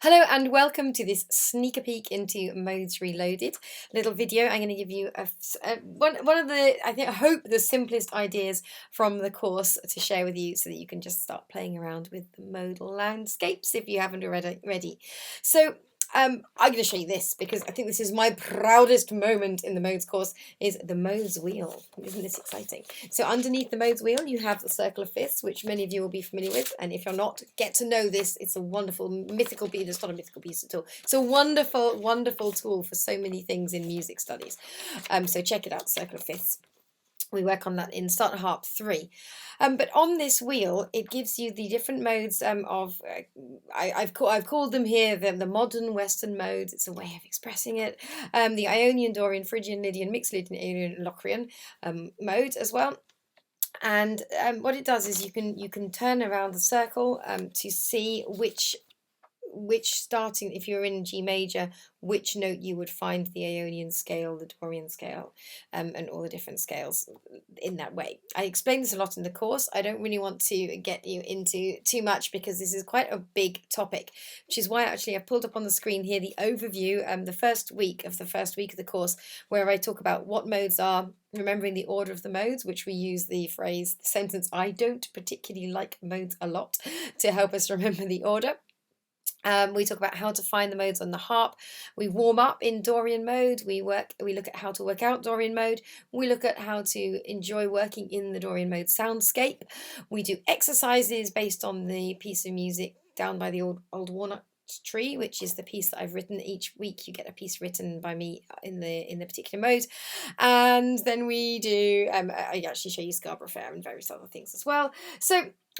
Hello and welcome to this sneaker peek into Modes Reloaded little video. I'm going to give you one of the, I hope the simplest ideas from the course to share with you so that you can just start playing around with the modal landscapes if you haven't already. So I'm going to show you this because I think this is my proudest moment in the Modes course, is the Modes wheel. Isn't this exciting? So underneath the Modes wheel you have the circle of fifths, which many of you will be familiar with, and if you're not, get to know this. It's a wonderful mythical piece. It's not a mythical piece at all. It's a wonderful tool for so many things in music studies. So check it out, circle of fifths. We work on that in Start Harp 3. But on this wheel, it gives you the different modes I've called them here the modern Western modes. It's a way of expressing it. The Ionian, Dorian, Phrygian, Lydian, Mixed Lydian, Aeolian, and Locrian modes as well. And what it does is you can turn around the circle to see which starting, if you're in G major, which note you would find the Ionian scale, the Dorian scale, and all the different scales in that way. I explain this a lot in the course. I don't really want to get you into too much because this is quite a big topic, which is why actually I've pulled up on the screen here the overview, the first week of the course, where I talk about what modes are, remembering the order of the modes, which we use the sentence, I don't particularly like modes a lot, to help us remember the order. We talk about how to find the modes on the harp. We warm up in Dorian mode. We look at how to work out Dorian mode. We look at how to enjoy working in the Dorian mode soundscape. We do exercises based on the piece of music down by the old walnut tree, which is the piece that I've written. Each week you get a piece written by me in the particular mode, and then we do I actually show you Scarborough Fair and various other things as well.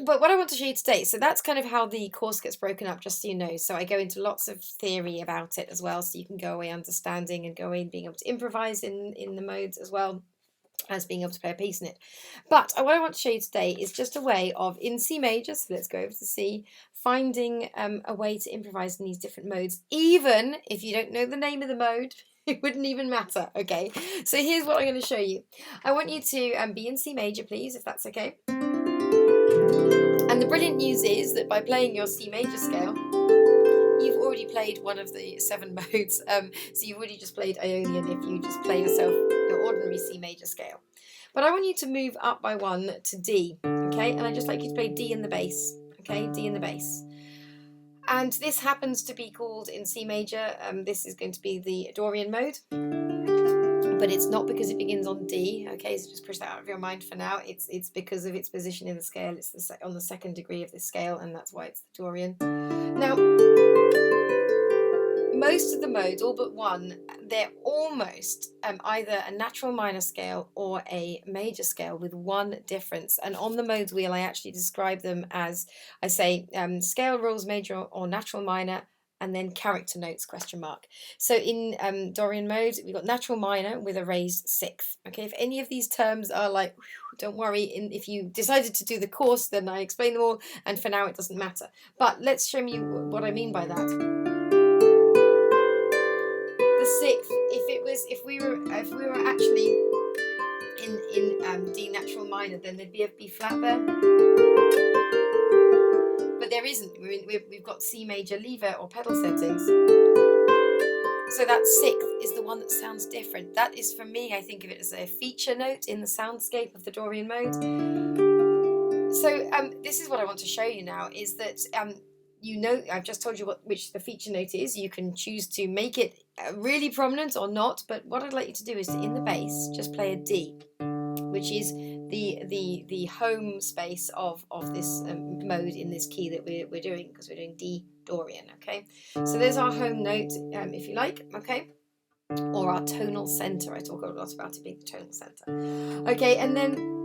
But what I want to show you today, so that's kind of how the course gets broken up, just so you know. So I go into lots of theory about it as well, so you can go away understanding and go away being able to improvise in the modes as well as being able to play a piece in it. But what I want to show you today is just a way of, in C major, so let's go over to C, finding a way to improvise in these different modes, even if you don't know the name of the mode. It wouldn't even matter, okay? So here's what I'm going to show you. I want you to be in C major, please, if that's okay. And the brilliant news is that by playing your C major scale, you've already played one of the 7 modes. So you've already just played Ionian if you just play yourself your ordinary C major scale. But I want you to move up by 1 to D, okay? And I'd just like you to play D in the bass, okay? D in the bass. And this happens to be called in C major, this is going to be the Dorian mode. But it's not because it begins on D, okay, so just push that out of your mind for now. It's because of its position in the scale. It's on the second degree of this scale, and that's why it's the Dorian. Now, most of the modes, all but one, they're almost either a natural minor scale or a major scale, with one difference. And on the modes wheel, I actually describe them as, I say, scale rules, major or natural minor, and then character notes, question mark. So in Dorian mode, we've got natural minor with a raised 6th. Okay, if any of these terms are like, whew, don't worry, if you decided to do the course, then I explain them all, and for now it doesn't matter. But let's show you what I mean by that. The 6th, if we were actually in D natural minor, then there'd be a B flat there. But there isn't. We've got C major lever or pedal settings. So that 6th is the one that sounds different. That is, for me, I think of it as a feature note in the soundscape of the Dorian mode. So this is what I want to show you now, is that you know, I've just told you which the feature note is. You can choose to make it really prominent or not, but what I'd like you to do is to, in the bass, just play a D, which is the home space of this mode in this key that we're doing, because we're doing D Dorian, okay? So there's our home note, if you like, okay? Or our tonal center. I talk a lot about it being the tonal center. Okay, and then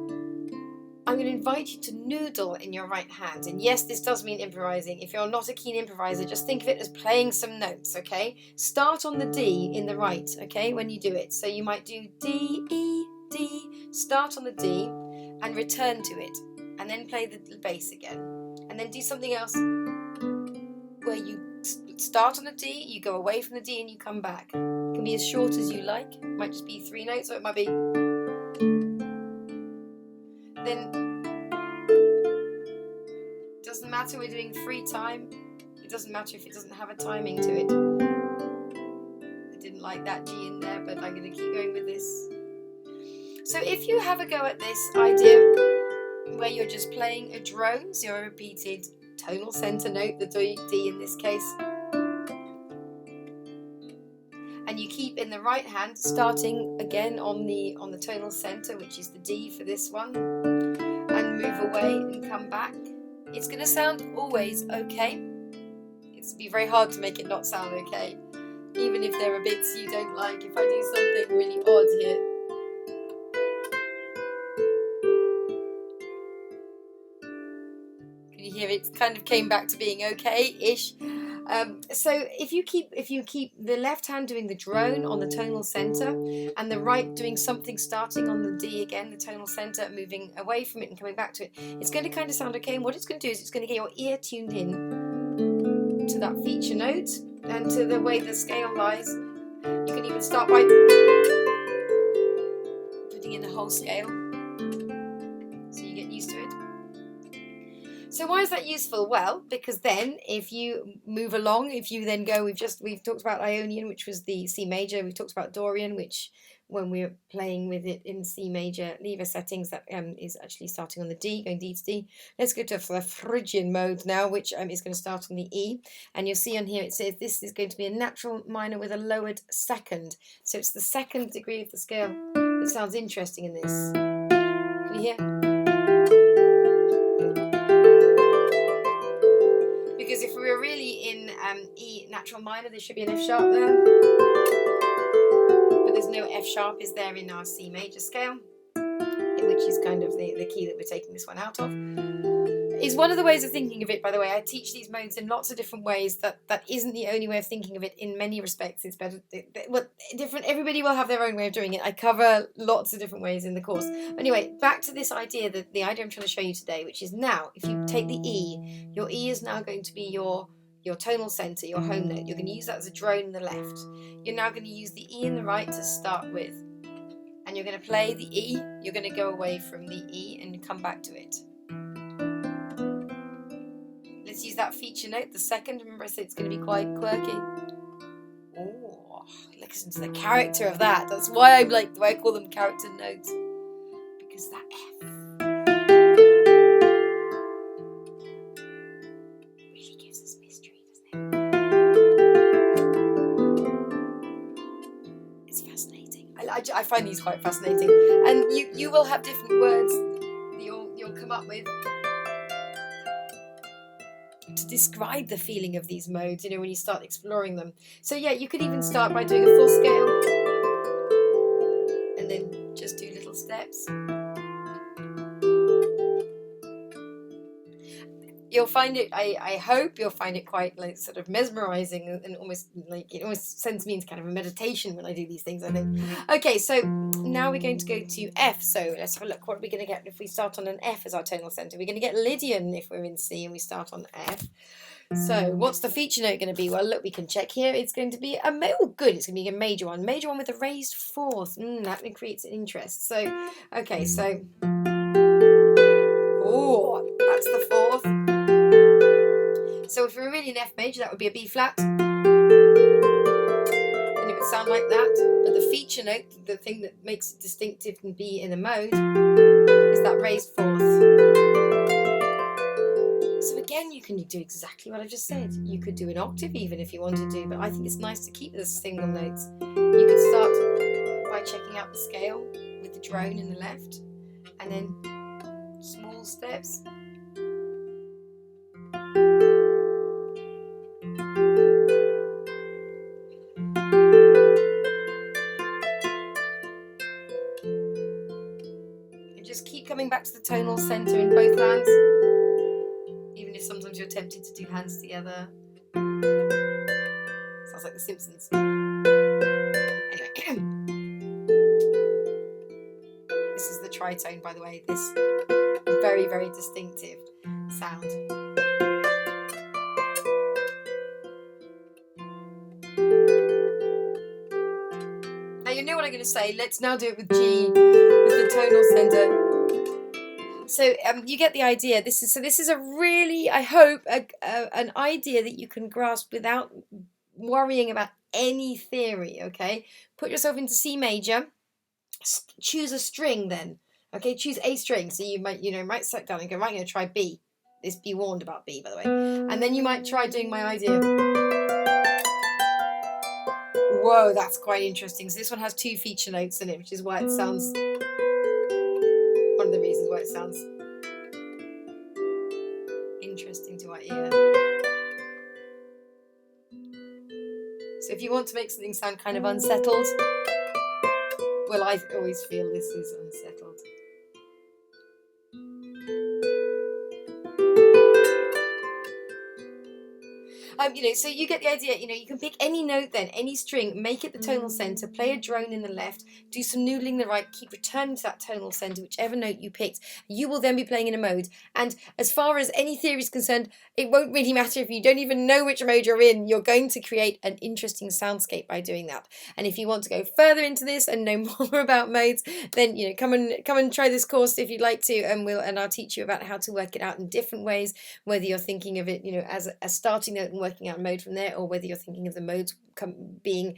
I'm going to invite you to noodle in your right hand. And yes, this does mean improvising. If you're not a keen improviser, just think of it as playing some notes, okay? Start on the D in the right, okay, when you do it. So you might do D, E, D, start on the D and return to it, and then play the bass again, and then do something else where you start on the D, you go away from the D and you come back. It can be as short as you like. It might just be 3 notes, or it might be. Then doesn't matter, we're doing free time. It doesn't matter if it doesn't have a timing to it. I didn't like that G in there, but I'm going to keep going with this. So if you have a go at this idea where you're just playing a drone, so your repeated tonal center note, the D in this case, and you keep in the right hand starting again on the tonal center, which is the D for this one, and move away and come back, it's going to sound always okay. It's going to be very hard to make it not sound okay, even if there are bits you don't like. If I do something really odd here, can you hear it kind of came back to being okay-ish? So if you keep the left hand doing the drone on the tonal center and the right doing something starting on the D again, the tonal center, moving away from it and coming back to it, it's going to kind of sound okay. And what it's going to do is it's going to get your ear tuned in to that feature note and to the way the scale lies. You can even start by putting in the whole scale so you get used to it. So why is that useful? Well, because then if you move along, if you then go, we've talked about Ionian, which was the C major. We've talked about Dorian, which when we're playing with it in C major lever settings, that is actually starting on the D, going D to D. Let's go to the Phrygian mode now, which is going to start on the E. And you'll see on here it says this is going to be a natural minor with a lowered second. So it's the second degree of the scale that sounds interesting in this. Can you hear? Because if we were really in E natural minor, there should be an F sharp there. But there's no F sharp is there in our C major scale, which is kind of the key that we're taking this one out of. Is one of the ways of thinking of it, by the way. I teach these modes in lots of different ways. That isn't the only way of thinking of it. In many respects, it's better. Well, different. Everybody will have their own way of doing it. I cover lots of different ways in the course. Anyway, back to this idea, that the idea I'm trying to show you today, which is now, if you take the E, your E is now going to be your tonal center, your home note. You're going to use that as a drone in the left. You're now going to use the E in the right to start with, and you're going to play the E. You're going to go away from the E and come back to it. Let's use that feature note, the second. Remember I said it's going to be quite quirky. Oh, listen to the character of that. That's why I call them character notes. Because that F really gives us mystery, doesn't it? It's fascinating. I find these quite fascinating. And you will have different words you'll come up with to describe the feeling of these modes, when you start exploring them. So yeah, you could even start by doing a full scale and then just do little steps. You'll find it, I hope you'll find it quite sort of mesmerizing, and almost it almost sends me into kind of a meditation when I do these things, I think. Okay, so now we're going to go to F. So let's have a look. What are we going to get if we start on an F as our tonal center? We're going to get Lydian if we're in C and we start on F. So what's the feature note going to be? Well, look, we can check here. It's going to be good. It's going to be a major one with a raised fourth. That creates an interest. So okay, so that's the fourth. So if we're really in F major, that would be a B flat, and it would sound like that. But the feature note, the thing that makes it distinctive and be in a mode, is that raised fourth. So again, you can do exactly what I just said. You could do an octave even if you wanted to, but I think it's nice to keep the single notes. You could start by checking out the scale with the drone in the left, and then small steps. Keep coming back to the tonal center in both hands, even if sometimes you're tempted to do hands together. Sounds like The Simpsons. Anyway, this is the tritone, by the way, this very, very distinctive sound. Now you know what I'm going to say. Let's now do it with G, with the tonal center. So you get the idea. This is a really, I hope, an idea that you can grasp without worrying about any theory. Okay, put yourself into C major. Choose a string then. Okay, choose a string. So you might sit down and go, right, I'm going to try B. This, be warned about B, by the way. And then you might try doing my idea. Whoa, that's quite interesting. So this one has 2 feature notes in it, which is why it sounds, one of the reasons why it sounds interesting to our ear. So if you want to make something sound kind of unsettled, well, I always feel this is unsettled. So you get the idea. You can pick any note then, any string, make it the tonal center, play a drone in the left, do some noodling in the right, keep returning to that tonal center, whichever note you picked. You will then be playing in a mode. And as far as any theory is concerned, it won't really matter if you don't even know which mode you're in. You're going to create an interesting soundscape by doing that. And if you want to go further into this and know more about modes, then come and try this course if you'd like to, and I'll teach you about how to work it out in different ways, whether you're thinking of it as a starting note and working out a mode from there, or whether you're thinking of the modes coming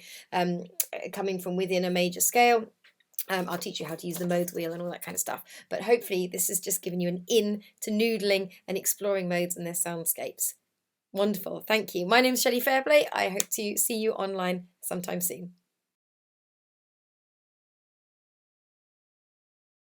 from within a major scale. I'll teach you how to use the modes wheel and all that kind of stuff. But hopefully this has just given you an in to noodling and exploring modes and their soundscapes. Wonderful, thank you. My name's Shelley Fairplay. I hope to see you online sometime soon.